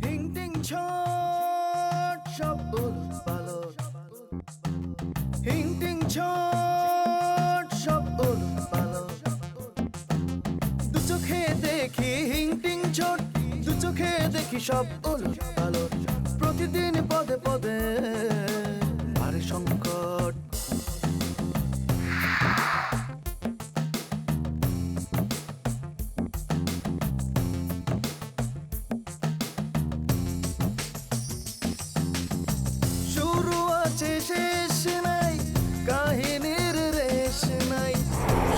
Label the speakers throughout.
Speaker 1: হিং টিং ছট সব উলট পালট, হিং টিং ছট সব উলট পালট। দু চোখে দেখি হিং টিং ছট, দু চোখে দেখি সব উলট পালট। প্রতিদিন পদে পদে ভারে সংকট। শুরু আছে শেষ নাই, কাহিনীর রেশ নাই।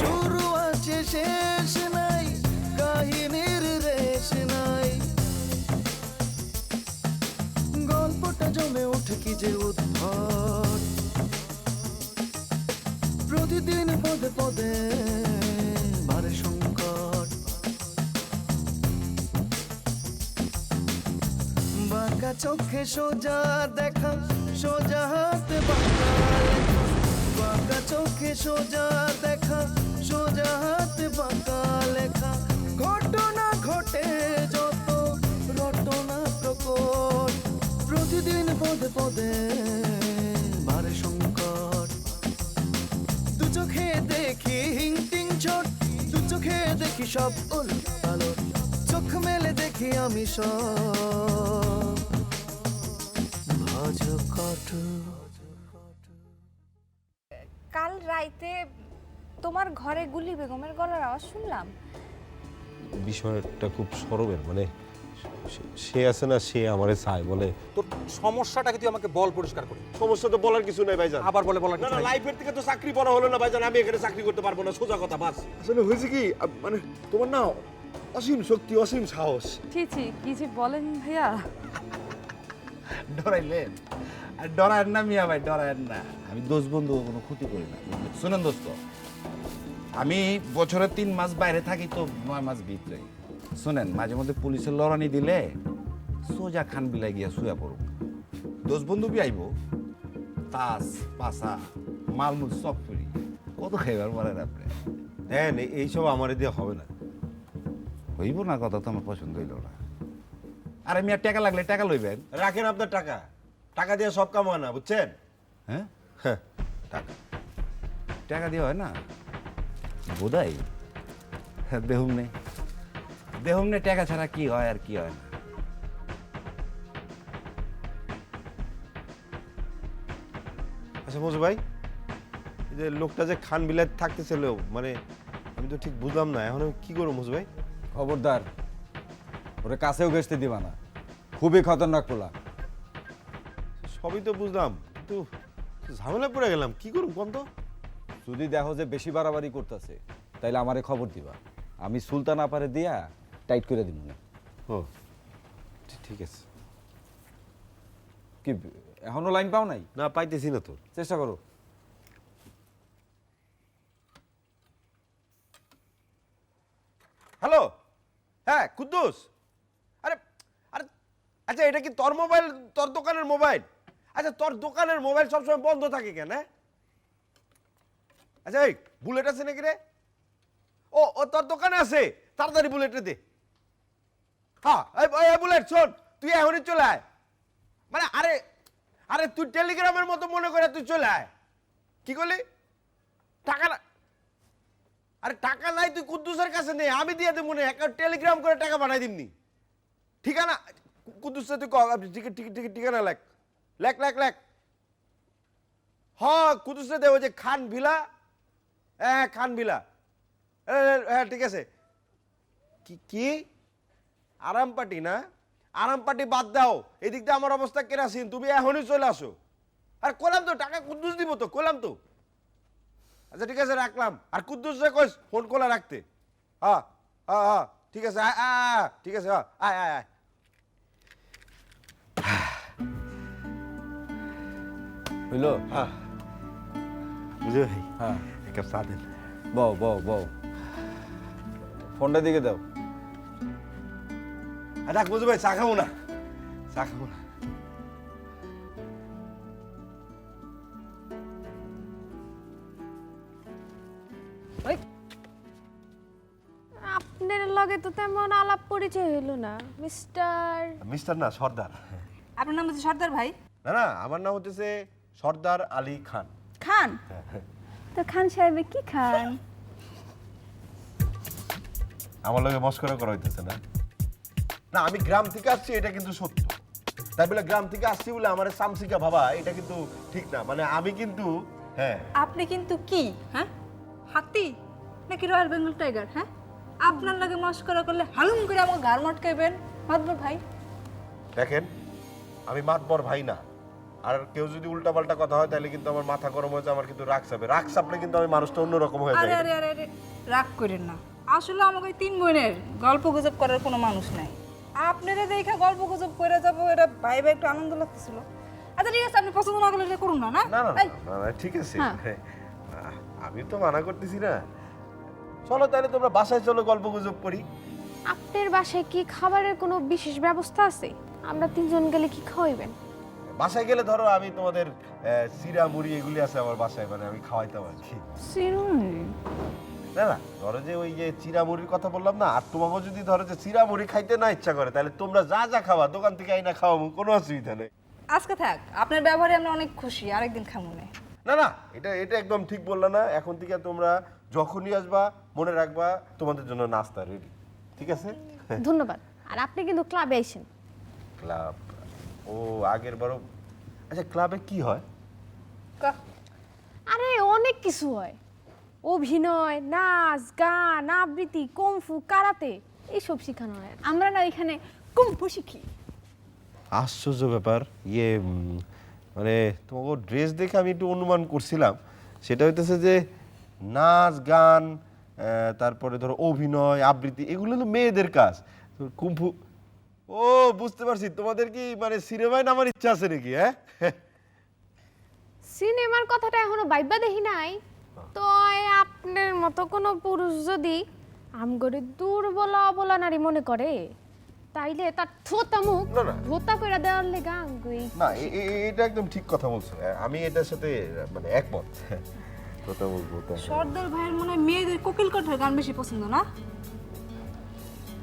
Speaker 1: শুরু আছে শেষ নাই, কাহিনীর রেশ নাই। গল্পটা জমে ওঠে কি যে উদ্ভট। প্রতিদিন পদে পদে ভারে সংকট। বাঁকা চোখে সোজা দেখা, সোজা হাতে বাঁকা লেখা। বাঁকা চোখে সোজা দেখা, সোজা হাতে বাঁকা লেখা। ঘটনা ঘটে যত রটনা প্রকট। প্রতিদিন পদে পদে ভারে সংকট। দু চোখে দেখি হিং টিং ছট, দু চোখে দেখি সব উলট পালট। চোখ মেলে দেখি আমি সব ভজকট।
Speaker 2: কাল রাইতে তোমার ঘরে গুলি বেগমের গলার আওয়াজ শুনলাম।
Speaker 3: বিষয়টা খুব সরবের, মানে সে আছে না, সে আমারে চায় বলে।
Speaker 4: তোর সমস্যাটাকে তুই আমাকে বল পরিষ্কার করে।
Speaker 3: সমস্যা তো বলার কিছু নাই ভাইজান।
Speaker 4: আবার বলে বলার
Speaker 3: না
Speaker 4: কিছু
Speaker 3: না,
Speaker 4: নাই।
Speaker 3: লাইফের থেকে তো চাকরি পড়া হলো না ভাইজান। আমি এখানে চাকরি করতে পারবো না, সোজা কথা বাস।
Speaker 5: আসলে হয়েছে কি, মানে তোমার না অসীম শক্তি, অসীম সাহস।
Speaker 6: ছি ছি, কি যে বলেন ভাইয়া।
Speaker 7: ডরাইলেন? আর ডরায়েন না মিয়া ভাই, ডরায়েন না। আমি দোষ বন্ধু কোনো ক্ষতি করি না। শুনেন দোস্ত, আমি বছরে 3 মাস বাইরে থাকি তো 9 মাস ভিতরে। শুনেন, মাঝে মধ্যে পুলিশের লড়ানি দিলে সোজা খান বিলাই গিয়া শুয়া পড়ব। দোষ বন্ধু বি আইব, তাস পাশা মালমুল সব ফ্রি। কত খাইবার পারেন আপনি?
Speaker 3: হ্যাঁ, এইসব আমার দিয়ে হবে না।
Speaker 7: হইব না, কথা তো আমার পছন্দ হইল না। আরে মিয়া, টাকা লাগলে টাকা লইবেন।
Speaker 3: রাখেন আপনার টাকা, টাকা দিয়ে সব কাম হয় না, বুঝছেন?
Speaker 7: হ্যাঁ,
Speaker 3: হ্যাঁ,
Speaker 7: টাকা টাকা দিয়ে হয় না বোধাই। দেহুম নেই, দেহুম নেই, টাকা ছাড়া কি হয় আর কি হয় না।
Speaker 3: আচ্ছা মজু ভাই, এই যে লোকটা যে খান বিলাত থাকতেছিল, মানে আমি তো ঠিক বুঝলাম না। এখন আমি কি করবো মজু ভাই?
Speaker 4: খবরদার, ওরে কাছেও ঘেসতে দিবা না। খুবই খতরনাক পোলা।
Speaker 3: সবই তো বুঝলাম, কিন্তু ঝামেলা পড়ে গেলাম। কি করুম কোন তো?
Speaker 4: যদি দেখো যে বেশি বাড়াবাড়ি করতেছে, তাইলে আমারে খবর দিবা। আমি সুলতান আপারে দিয়া টাইট করে দিব না।
Speaker 3: ও ঠিক আছে।
Speaker 4: কি এখনো লাইন পাও নাই?
Speaker 3: না, পাইতেছি না তো।
Speaker 4: চেষ্টা করো।
Speaker 3: হ্যালো, হ্যাঁ কুদ্দুস। আরে আরে আচ্ছা, এটা কি তোর মোবাইল, তোর দোকানের মোবাইল? আচ্ছা, তোর দোকানের মোবাইল সবসময় বন্ধ থাকে কেন? আচ্ছা, এই বুলেট আছে নাকি রে? ও ও তোর দোকানে আছে, তাড়াতাড়ি বুলেটটা দে। হ্যাঁ, এই বুলেট শোন, তুই এখনই চলে আয়। মানে আরে আরে তুই টেলিগ্রামের মতো মনে করে তুই চলে আয়। কি করলি? টাকা না, আরে টাকা নাই, তুই কুদ্দুসের কাছে নে, আমি দিয়ে দেবো। মনে একটা টেলিগ্রাম করে টাকা পাঠাই দিমনি। ঠিকানা কুদ্দুসে তুই কল, ঠিকানা লেখ লেখ লেখ লেখ। হ্যাঁ, কুদ্দুসে দে, ওই যে খান ভিলা। হ্যাঁ, খান ভিলা। হ্যাঁ ঠিক আছে। কি কি আরাম পার্টি না? আরাম পার্টি বাদ দাও, এদিক দিয়ে আমার অবস্থা কেরাসিন। তুমি এখনই চলে আসো। আর কইলাম তো টাকা কুদ্দুস দিব তো, কইলাম তো। আচ্ছা ঠিক আছে, রাখলাম। আর কুদ্দুস কইস ফোন খোলা রাখতে। হ্যাঁ হ্যাঁ হ্যাঁ ঠিক আছে, ঠিক আছে, আয় আয় আয়।
Speaker 4: হইলো?
Speaker 3: হ্যাঁ বুঝে ভাই,
Speaker 4: হ্যাঁ,
Speaker 3: এক কাপ চা দেন।
Speaker 4: বউ বউ বউ, ফোনটা দিকে দাও।
Speaker 3: রাখ বুঝে ভাই, চা খাবো না, চা খাবো না।
Speaker 2: আপনার
Speaker 8: লগে তো তেমন আলাপ পরিচয় হলো না মিস্টার।
Speaker 3: মিস্টার না, সর্দার।
Speaker 2: আপনার নাম হচ্ছে সর্দার ভাই?
Speaker 3: না না, আমার নাম হচ্ছে সর্দার আলী খান।
Speaker 2: খান? তো খান সাহেব কি খান?
Speaker 3: আমার লগে মস্করা করা হইতেছে না? না, আমি গ্রাম থেকে আসছি, এটা কিন্তু সত্য। তাই বলে গ্রাম থেকে আসছি বলে আমার সামসিকা ভাবা এটা কিন্তু ঠিক না। মানে আমি কিন্তু, হ্যাঁ।
Speaker 2: আপনি কিন্তু কি, হ্যাঁ, হাতি নাকি রয়্যাল বেঙ্গল টাইগার? হ্যাঁ, আপনার লাগে মস্করা করলে হালুম করে আমার গার মটকাইবেন মাতবর ভাই।
Speaker 3: দেখেন, আমি মাতবর ভাই না। আর কেউ যদি উল্টাপাল্টা কথা হয় তাহলে কিন্তু আমার মাথা গরম হয়ে যায়, আমার কিন্তু রাগ চাপে। রাগ চাপলে কিন্তু আমি মানুষটা অন্যরকম হয়ে
Speaker 2: আরে
Speaker 3: যায়।
Speaker 2: আরে আরে আরে রাগ করেন না। আসলে আমাকে ওই 3 বোনের গল্প গুজব করার কোনো মানুষ নাই। আপনারা দেখে গল্প গুজব করে যাবো এটা ভাইবে একটু আনন্দ লাগতেছিল। আচ্ছা ঠিক আছে, আপনি পছন্দ না করলে এটা করুন না। না
Speaker 3: না না
Speaker 2: এই,
Speaker 3: না, না, ঠিক আছে। আমি তো মানা করতেছি না। চলো তাহলে তোমরা বাসায় চলো, গল্প গুজব করি।
Speaker 8: আপনার বাসায় কি খাবারের কোনো বিশেষ ব্যবস্থা আছে? আমরা 3 জন গেলে কি খাওয়াইবেন?
Speaker 3: বাসায় গেলে ধরো আমি তোমাদের চিরা মুড়ি এগুলি আছে আমার বাসায়, মানে আমি খাওয়াইতাম আর কি। না না, ধরো যে ওই যে চিরা মুড়ির কথা বললাম না, আর তোমাকে যদি ধরো যে চিরা মুড়ি খাইতে না ইচ্ছা করে তাহলে তোমরা যা যা খাওয়া দোকান থেকে আইনা খাওয়াবো, কোনো অসুবিধা নেই।
Speaker 2: আজকে থাক, আপনার ব্যবহারে আমরা অনেক খুশি, আরেকদিন খামু না।
Speaker 3: না না, এটা এটা একদম ঠিক বললা না। এখন থেকে তোমরা যখনই আসবা মনে রাখবা তোমাদের জন্য নাস্তা রেডি, ঠিক আছে?
Speaker 8: ধন্যবাদ। আর আপনি কিন্তু ক্লাবে আইছেন।
Speaker 3: ক্লাব? ও, আগের বারও। আচ্ছা, ক্লাবে কি হয়?
Speaker 8: আরে অনেক কিছু হয়, অভিনয়, নাচ, গান, আবৃত্তি, কুংফু, কারাতে এইসব শেখানো হয়।
Speaker 2: আমরা না এখানে কুম্ফু শিখি।
Speaker 3: আশ্চর্য ব্যাপার। মানে তোমাকে ড্রেস দেখে আমি একটু অনুমান করছিলাম, সেটা হইতেছে যে নাচ গান, তারপরে ধরো অভিনয়, আবৃত্তি, এগুলো তো মেয়েদের কাজ। কুম্ফু, ও বুঝতে পারছি। তোমাদের কি মানে সিনেমায় নামার ইচ্ছা আছে নাকি? হ্যাঁ,
Speaker 8: সিনেমার কথাটা এখনো বাইবা দেখি নাই। তো আপনার মতো কোনো পুরুষ যদি আমগরে দুর্বল অবলা নারী মনে করে তাইলে তার থোতা মুখ
Speaker 3: না, না।
Speaker 8: ভোতা করে দেওয়ার লেগা আমগই।
Speaker 3: না, এটা একদম ঠিক কথা বলছো। আমি এটার সাথে মানে একমত। কথা বলবো।
Speaker 2: সর্দার ভাইয়ের মনে হয় মেয়েদের কোকিল কণ্ঠের গান বেশি পছন্দ না?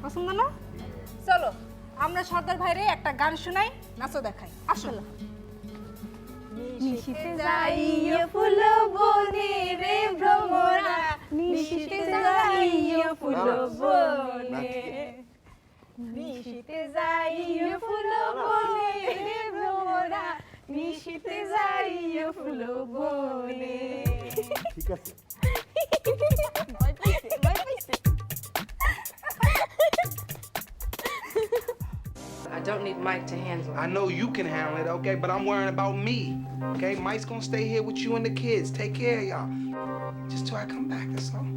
Speaker 2: পছন্দ না? চলো আমরা সর্দার ভাইরে একটা গান শোনাই, নাচও দেখাই। আসলে নিশিতে যাইও ফুল বনে রে ভ্রমরা, নিশিতে যাইও ফুল বনে, নিশিতে যাইও ফুল বনে রে ভ্রমরা, নিশিতে যাইও ফুল বনে।
Speaker 3: ঠিক আছে।
Speaker 2: ভয় পাইছে, ভয় পাইছে।
Speaker 9: I don't need Mike to handle it.
Speaker 10: I know you can handle it, okay? But I'm worrying about me, okay? Mike's gonna stay here with you and the kids. Take care of y'all. Just till I come back, that's all.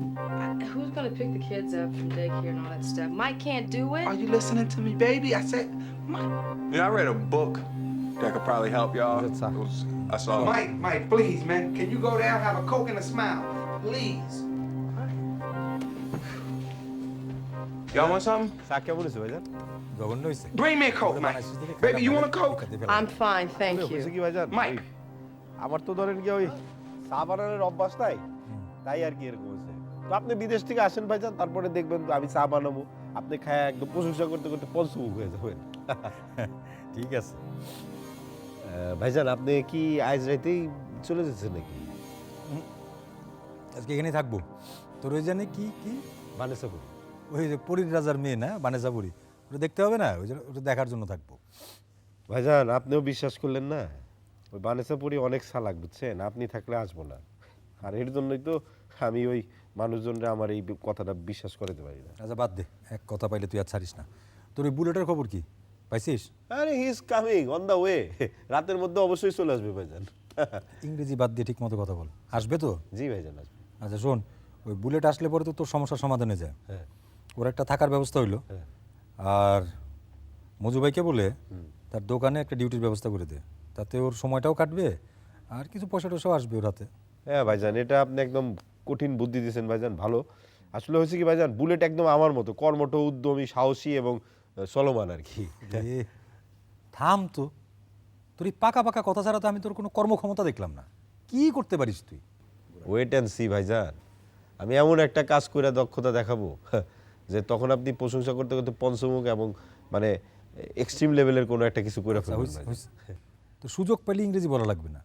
Speaker 9: Who's gonna pick the kids up from daycare and all that stuff? Mike can't do it.
Speaker 10: Are you listening to me, baby? I said, Mike.
Speaker 11: I read a book that could probably help y'all. I saw
Speaker 10: Mike, please, man. Can you go down, have a Coke and a smile? Please.
Speaker 11: Y'all want something?
Speaker 3: চা কেমন হয়েছে ভাইজান?
Speaker 4: জঘন্য হয়েছে।
Speaker 10: Bring me a Coke, man. Baby, you want a Coke?
Speaker 9: I'm fine, thank
Speaker 3: হয়েছে
Speaker 9: you.
Speaker 3: কি ভাইজান?
Speaker 10: Mike.
Speaker 3: আমার তো ধরেন কি ওই চা বানানোর অভ্যাস নাই, তাই আর কি এরকম হয়েছে। তো আপনি বিদেশ থেকে আসেন ভাইজান, তারপরে দেখবেন আমি চা বানাবো, আপনি খায় একদম প্রশংসা করতে করতে পঞ্চমুখ হয়ে যাবেন।
Speaker 4: ঠিক আছে।
Speaker 3: ভাইজান, আপনি কি আজ রাতেই চলে যাচ্ছেন নাকি?
Speaker 4: আজকে এখানেই থাকবো। তোর ওই জানে কি কি
Speaker 3: বানেসা করি।
Speaker 4: ওই যে পরীর রাজার মেয়ে না, বানেসা পরী, ওটা দেখতে হবে না? ওই যে ওটা দেখার জন্য থাকবো।
Speaker 3: ভাইজান, আপনিও বিশ্বাস করলেন না? ওই বানেসা পরি অনেক চালাক, বুঝছেন? আপনি থাকলে আসবো না। আর এর জন্যই তো আমি ওই মানুষজনরা আমার এই কথাটা বিশ্বাস করতে পারি না।
Speaker 4: আচ্ছা বাদ দে, এক কথা পাইলে তুই আর ছাড়িস না। তোর ওই বুলেটের খবর কি পাইছিস?
Speaker 3: আরে he is coming on the way. রাতের মধ্যে অবশ্যই চলে আসবে ভাইজান।
Speaker 4: ইংরেজি বাদ দিয়ে ঠিক মতো কথা বল। আসবে তো?
Speaker 3: জি ভাইজান, আসবে।
Speaker 4: আচ্ছা শোন, ওই বুলেট আসলে পরে তো তোর সমস্যার সমাধান হয়ে যায়।
Speaker 3: হ্যাঁ।
Speaker 4: ওর একটা থাকার ব্যবস্থা হইলো।
Speaker 3: হ্যাঁ।
Speaker 4: আর মজু ভাইকে বলে তার দোকানে একটা ডিউটির ব্যবস্থা করে দে, তাতে ওর সময়টাও কাটবে আর কিছু পয়সা টয়সাও আসবে ওর হাতে।
Speaker 3: হ্যাঁ ভাইজান, এটা আপনি একদম কঠিন বুদ্ধি দিয়েছেন ভাইজান, ভালো। আসলে হয়েছে কি ভাইজান, বুলেট একদম আমার মতো কর্মঠ, উদ্যমী, সাহসী এবং চলমান আর কি।
Speaker 4: এ, থাম তো, তোর এই পাকা পাকা কথা ছাড়া তো আমি তোর কোনো কর্মক্ষমতা দেখলাম না। কি করতে পারিস তুই?
Speaker 3: ওয়েট অ্যান্ড সি ভাইজান, আমি এমন একটা কাজ করে দক্ষতা দেখাবো যে তখন আপনি প্রশংসা করতে করতে পঞ্চমুখ এবং মানে এক্সট্রিম লেভেলের কোনো একটা কিছু করে ফেলবেন
Speaker 4: হইছে, হইছে। তো সুযোগ পেলে ইংরেজি বলা লাগবে না,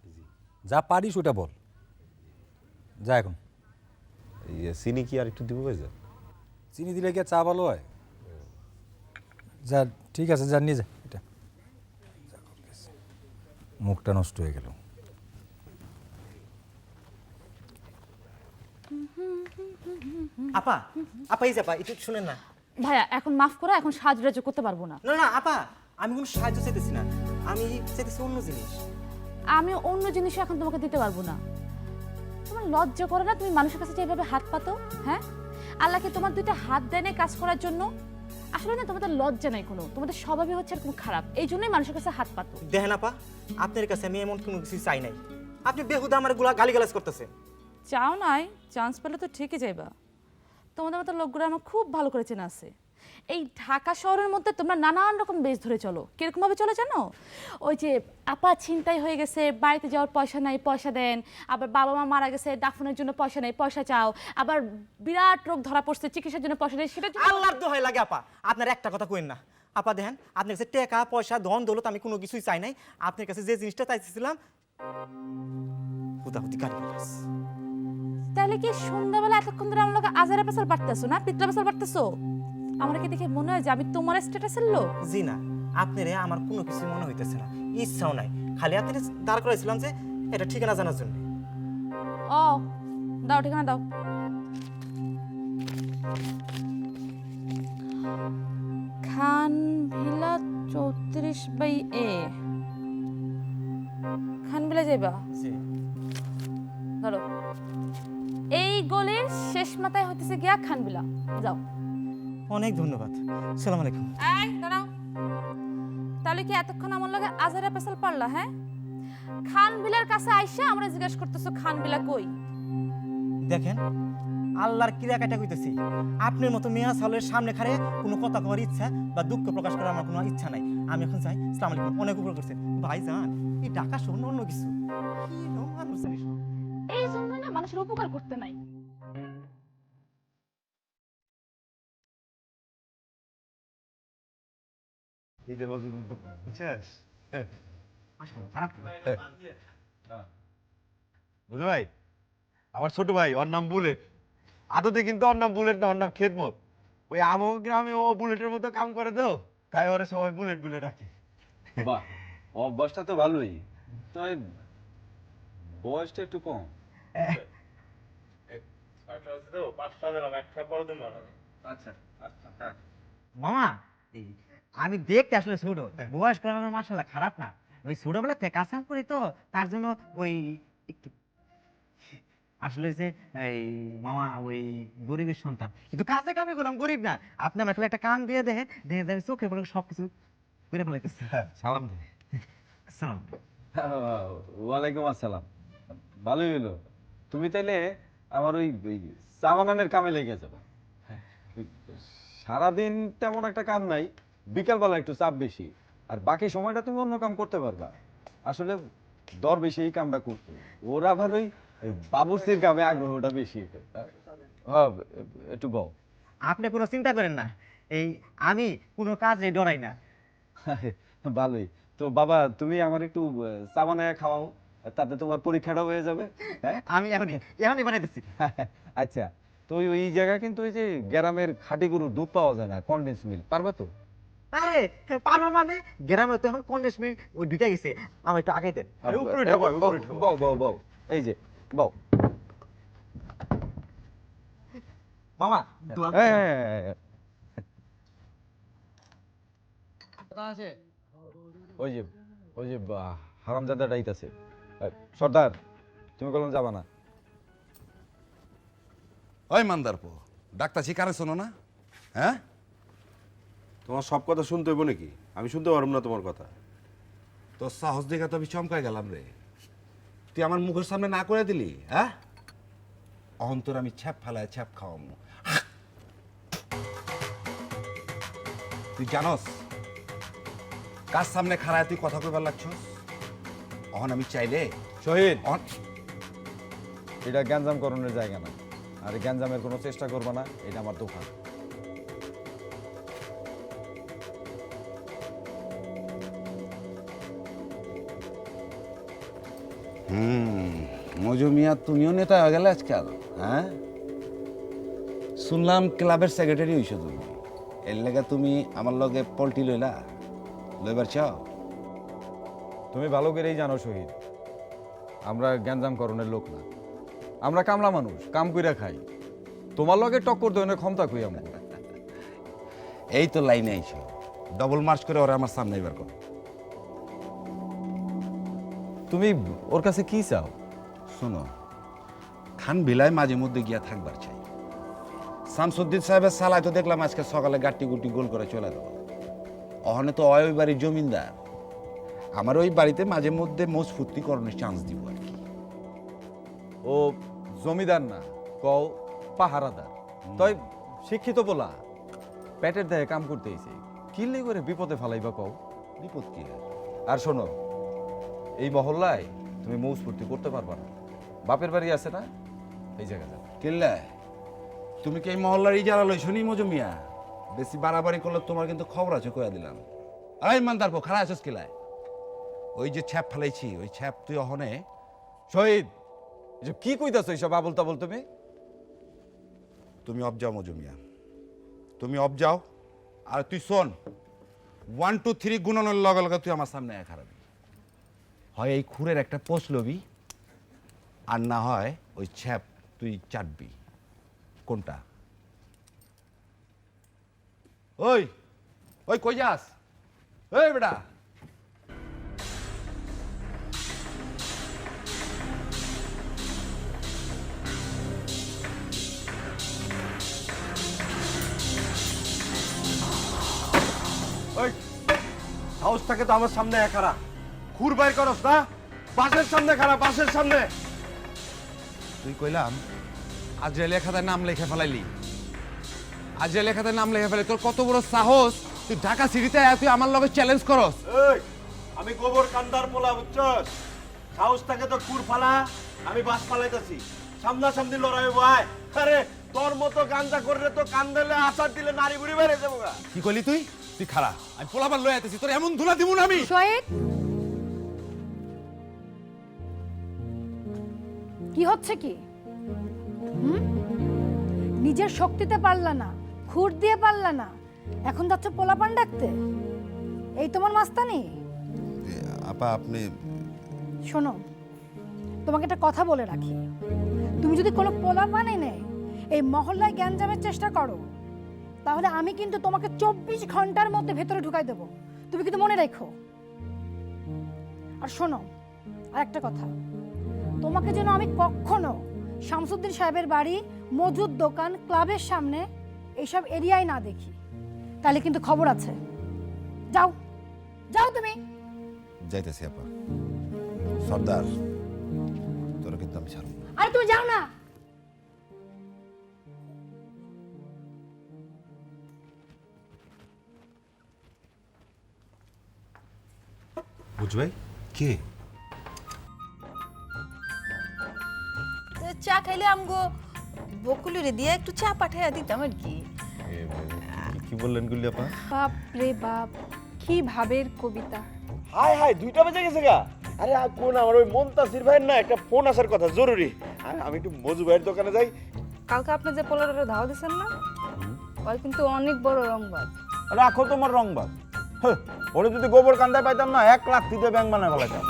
Speaker 4: যা পারিস ওটা বল। যা এখন।
Speaker 3: চিনি কি আর একটু দিব ভাইজান?
Speaker 4: চিনি দিলে কি আর চা ভালো হয়? যা, ঠিক আছে, যা নিয়ে যা এটা। মুখটা নষ্ট হয়ে গেল।
Speaker 1: আপা আপা এই যে আপা একটু শুনেন না।
Speaker 6: ভাইয়া এখন মাফ করো, এখন সাহায্য করতে পারবো না।
Speaker 1: না না আপা, আমি কোনো সাহায্য চাইতেছি না, আমি চাইতেছি অন্য জিনিস।
Speaker 6: আমি অন্য জিনিসও এখন তোমাকে দিতে পারবো না। তোমার লজ্জা করে না তুমি মানুষের কাছে যেভাবে হাত পাতো? হ্যাঁ, আল্লাহকে তোমার দুইটা হাত দেয় না কাজ করার জন্য? আসলে না তোমাদের লজ্জা নাই কোনো, তোমাদের স্বভাবই হচ্ছে এরকম খারাপ, এই জন্যই মানুষের কাছে হাত পাতো।
Speaker 1: দেখেন আপা, আপনার কাছে আমি এমন কোনো কিছু চাই নাই, আপনি বেহুদা আমার গালিগালাজ করতেছেন।
Speaker 6: চাও নাই, চান্স পেলে তো ঠিকই যাইবা। তোমাদের মতো লোকগুলো আমার খুব ভালো করে চেনা আছে। এই ঢাকা শহরের মধ্যে তোমরা নানান রকম বেশ ধরে চলো। কিরকমভাবে চলে জানো? ওই যে আপা ছিনতাই হয়ে গেছে, বাড়িতে যাওয়ার পয়সা নাই, পয়সা দেন। আবার বাবা মা মারা গেছে, দাফনের জন্য পয়সা নেই, পয়সা চাও। আবার বিরাট রোগ ধরা পড়ছে, চিকিৎসার জন্য পয়সা নেই, সেটা
Speaker 1: আল্লাহর দোহাই লাগে আপা, আপনার একটা কথা কইন না। আপা দেখেন, আপনার কাছে টাকা পয়সা ধন দৌলত আমি কোনো কিছুই চাই নাই। আপনার কাছে যে জিনিসটা চাইছিলাম হুদাহুদি গালিগালাজ।
Speaker 6: তাহলে কি সন্ধ্যাবেলা এতক্ষণ ধরে আমার লোক আজারে পেছাল পারতেছো না, পিতলা পেছাল পারতেছো? আমার কি দেখে মনে হয় যে আমি তোমার স্ট্যাটাসের লোক?
Speaker 1: জি না, আপনারে আমার কোনো কিছু মনে হইতেছে না, ইচ্ছাও নাই, খালি আপনার দাঁড় করাইছিলাম যে এটা ঠিকানা জানার জন্য।
Speaker 6: ও দাও, ঠিকানা দাও। খান ভিলা 34/A। খান ভিলা যাইবা? ধরো, এই গলির শেষ মাথায় হইতেছে গিয়া খান ভিলা, যাও।
Speaker 1: অনেক ধন্যবাদ, সালাম আলাইকুম।
Speaker 6: এই দাঁড়াও, তাহলে কি এতক্ষণ আমার লগে আজারা পেছাল পারলা? হ্যাঁ, খান বিলার কাছে আইসা আমরা জিজ্ঞাসা করতেছো খান বিলা কই?
Speaker 1: দেখেন, আল্লাহর কিরা কাটা কইতেছি, আপনার মতো মেয়া সালের সামনে খারে কোনো কথা করার ইচ্ছা বা দুঃখ প্রকাশ করার আমার কোনো ইচ্ছা নাই। আমি এখন চাই, আসসালামু আলাইকুম, অনেক উপকার করছেন ভাইজান। এই ঢাকা শোন অন্য কিছু কি মানুষ জানিস?
Speaker 8: এই জন্য না মানুষের উপকার করতে নাই।
Speaker 3: বুঝলো ভাই, আমার ছোট ভাই, ওর নাম বুলেট। আদতে কিন্তু ওর নাম বুলেট না, ওর নাম খেদমত। ওই আমো গ্রামে ও বুলেটের মতো কাম করে তো, তাই ওরে সবাই বুলেট বুলেট রাখে।
Speaker 12: বাহ, অভ্যাসটা তো ভালোই, তাই বয়সটা একটু কম।
Speaker 1: মামা, আমি দেখতে আসলে ছোট, বয়স করে আমার মাশাআল্লাহ খারাপ না। ওই ছোটবেলা থেকে কাজ করি তো, তার জন্য ওই একটু আসলে যে এই মামা ওই গরিবের সন্তান, কিন্তু কাজে কামে করলাম গরিব না। আপনি আমার একটা কাম দিয়ে দেখেন, দেখে চোখে পড়ে সবকিছু করে ফেলাইতেছে। সালাম দেন। আসসালাম।
Speaker 12: ওয়ালাইকুম আসসালাম। ভালোই হলো, তুমি তাইলে আমার ওই চা বানানোর কামে লেগে যাবে। সারাদিন তেমন একটা কাম নাই, বিকালবেলা একটু চাপ বেশি, আর বাকি সময়টা তুমি অন্য কাম করতে পারবা। আসলে দর বেশি এই কামটা করতে, ওরা আবার ওই বাবুর্চির কামে আগ্রহটা বেশি। একটু বল।
Speaker 1: আপনি কোনো চিন্তা করেন না, এই আমি কোনো কাজে ডরাই না।
Speaker 12: ভালোই তো বাবা, তুমি আমার একটু চা বানায় খাওয়াও, তাতে তোমার পরীক্ষাটা হয়ে যাবে। হ্যাঁ,
Speaker 1: আমি এখনই বানাই দিচ্ছি।
Speaker 12: আচ্ছা, তো ওই জায়গা কিন্তু ওই যে গ্রামের খাঁটি গরুর দুধ পাওয়া যায় না, কনডেন্স মিল্ক, পারবা তো?
Speaker 1: আরে পারবো মানে, গ্রামে তো এখন কন্ডেন্স মিল্ক ওই ঢুকে গেছে, আমি একটু আগে দেন।
Speaker 12: বউ বউ বউ, এই যে বউ।
Speaker 1: মামা
Speaker 12: ওই যে হারামজাদা ডাইতাছে। সর্দার, তুমি বললাম যাবা না?
Speaker 7: ওই মান্দার পো, ডাক্তার শিকারে শোনো না? হ্যাঁ,
Speaker 3: তোমার সব কথা শুনতে হইব নাকি? আমি শুনতে পারবো না তোমার কথা।
Speaker 7: তোর সাহস দেখে তো আমি চমকাই গেলাম রে। তুই আমার মুখের সামনে না করে দিলি, হ্যাঁ? অন্তর আমি ছ্যাপ ফেলায় ছ্যাপ খাওয়াবো। তুই জানস কার সামনে খাড়ায় তুই কথা কইবার লাগছস? অহন আমি চাইলে
Speaker 12: শহীদ, এটা গ্যাঞ্জাম করণের জায়গা না, আর গ্যাঞ্জামের কোনো চেষ্টা করবা না, এটা আমার দোকান।
Speaker 7: মজু মিয়া তুমিও নেতা হয়ে গেলে আজকাল, হ্যাঁ? শুনলাম ক্লাবের সেক্রেটারি হইছো তুমি, এর লেগে তুমি আমার লগে পল্টি লইবার চাও?
Speaker 12: তুমি ভালো করেই জানো শহীদ, আমরা গ্যাঞ্জাম করণের লোক না, আমরা কামলা মানুষ, কাম কইরা খাই। তোমার লগে টক্কর দেওয়ার ক্ষমতা কই আমরা?
Speaker 7: এই তো লাইনে আইছো, ডবল মার্চ করে ওরা আমার সামনে এবার করো।
Speaker 12: তুমি ওর কাছে কি চাও?
Speaker 7: শোনো, খান বিলায় মাঝে মধ্যে গিয়া থাকবার চাই। শামসুদ্দিন সাহেবের সালায় তো দেখলাম আজকে সকালে গাট্টি গুটি গোল করে চলে গেল। অহনে তো ওই বাড়ির জমিনদার, আমার ওই বাড়িতে মাঝে মধ্যে মোজ ফুর্তি করানোর চান্স দিব আর কি।
Speaker 12: ও জমিদার না, কও পাহারাদার। তাই শিক্ষিত বলা পেটের দেহে কাম করতে এসে কিল্লি করে বিপদে ফেলাইবা কও?
Speaker 7: বিপদ কি?
Speaker 12: আর শোনো, এই মহল্লায় তুমি মৌজ ফুর্তি করতে পারবা না। বাপের বাড়ি আছে না, এই জায়গা যাবে।
Speaker 7: কিল্লা, তুমি কি এই মহল্লার ইজারা লইছো নি মজু মিয়া? বেশি বাড়াবাড়ি করলে তোমার কিন্তু খবর আছে, কইয়া দিলাম। এই মানদার পো খাড়া আছিস কিলায়? ওই যে ছ্যাপ ফেলাইছি, ওই ছ্যাপ তুই অহনে।
Speaker 12: শহীদ, যে কি কইতাছ এইসব আবল তাবল?
Speaker 7: তুমি অফ যাও মজু মিয়া, তুমি অফ যাও। আর তুই শোন, 1 2 3 গুণনের লগে লগে তুই আমার সামনে এক হারাবি। হয় এই খুরের একটা পোস্ট লবি, আর না হয় ওই ছ্যাপ তুই চাটবি। কোনটা? ওই ওই কই যাস? ওই বেটা,
Speaker 5: ওই হাউস থাকে তো আমার সামনে খাড়া, খুর বাইর করস না? বাসের সামনে খাড়া, বাসের সামনে।
Speaker 7: তুই কইলাম আজরাইলের খাতায় নাম লেখা ফেলাইলি। আজরাইলের খাতায় নাম লেখা ফেলাই, তোর কত বড় সাহস তুই ঢাকা সিটিতে তুই আমার লগে চ্যালেঞ্জ করস?
Speaker 5: এই আমি গোবর কান্দার পোলা, বুঝছস? হাউস থাকে তো খুর ফালা, আমি বাস ফালাইতেছি। সামনাসামনি লড়াই ভাই। আরে তোর মতো গাঞ্জা করলে তো কান্দালে আচার দিলে নারী বুড়ি বেড়ে যাবো গা।
Speaker 7: কি কইলি তুই? তুই খাড়া, আমি পোলাবার লয়ে আইতেছি, তোর এমন ধুলা দিমু না আমি।
Speaker 8: শহীদ, কি হচ্ছে কি? নিজের শক্তিতে পারলা না, খুঁট দিয়ে পারলা না, এখন যাচ্ছ পোলাপান ডাকতে? এই তোমার মাস্তানি?
Speaker 7: আপা আপনি
Speaker 8: শোনো, তোমাকে একটা কথা বলে রাখি, তুমি যদি কোনো পোলাপান এনে এই মহল্লায় গ্যাঞ্জামের চেষ্টা করো, তাহলে আমি কিন্তু তোমাকে 24 ঘন্টার মধ্যে ভেতরে ঢুকাই দেবো। তুমি কিন্তু মনে রেখো। আর শোনো, আর একটা কথা, তোমাকে যেন আমি কখনো শামসুদ্দিন সাহেবের বাড়ি, মজুদ দোকান, ক্লাবের সামনে এইসব এরিয়ায় না দেখি, তাহলে কিন্তু খবর আছে। যাও যাও তুমি।
Speaker 7: যাইতেছি আপা। সর্দার, তোরা কিন্তু আমি ছাড়ব।
Speaker 8: আরে তুমি যাও না।
Speaker 7: বুঝবে কে?
Speaker 13: চা খাইলে আমগো বকুলুরে দিয়ে একটু চা পাঠাইয়া দিতাম আর কি।
Speaker 5: কি বললেন গুলি আপা?
Speaker 2: বাপ রে বাপ, কি ভাবের কবিতা।
Speaker 5: হাই হাই, 2টা বেজে গেছে গা। আরে কোন আমার ওই মুনতাসির ভাইয়ের না একটা ফোন আসার কথা, জরুরি। আমি একটু মজু ভাইয়ের দোকানে যাই।
Speaker 2: কালকে আপনি যে পোলারে ধাওয়া দিচ্ছেন না, ওই কিন্তু অনেক বড় রংবাজ।
Speaker 12: রাখো তোমার রংবাদ। ওরে যদি গোবর কান্দায় পাইতাম না, 1 লাখ দিতে ব্যাংক বানায় ফেলাইতাম।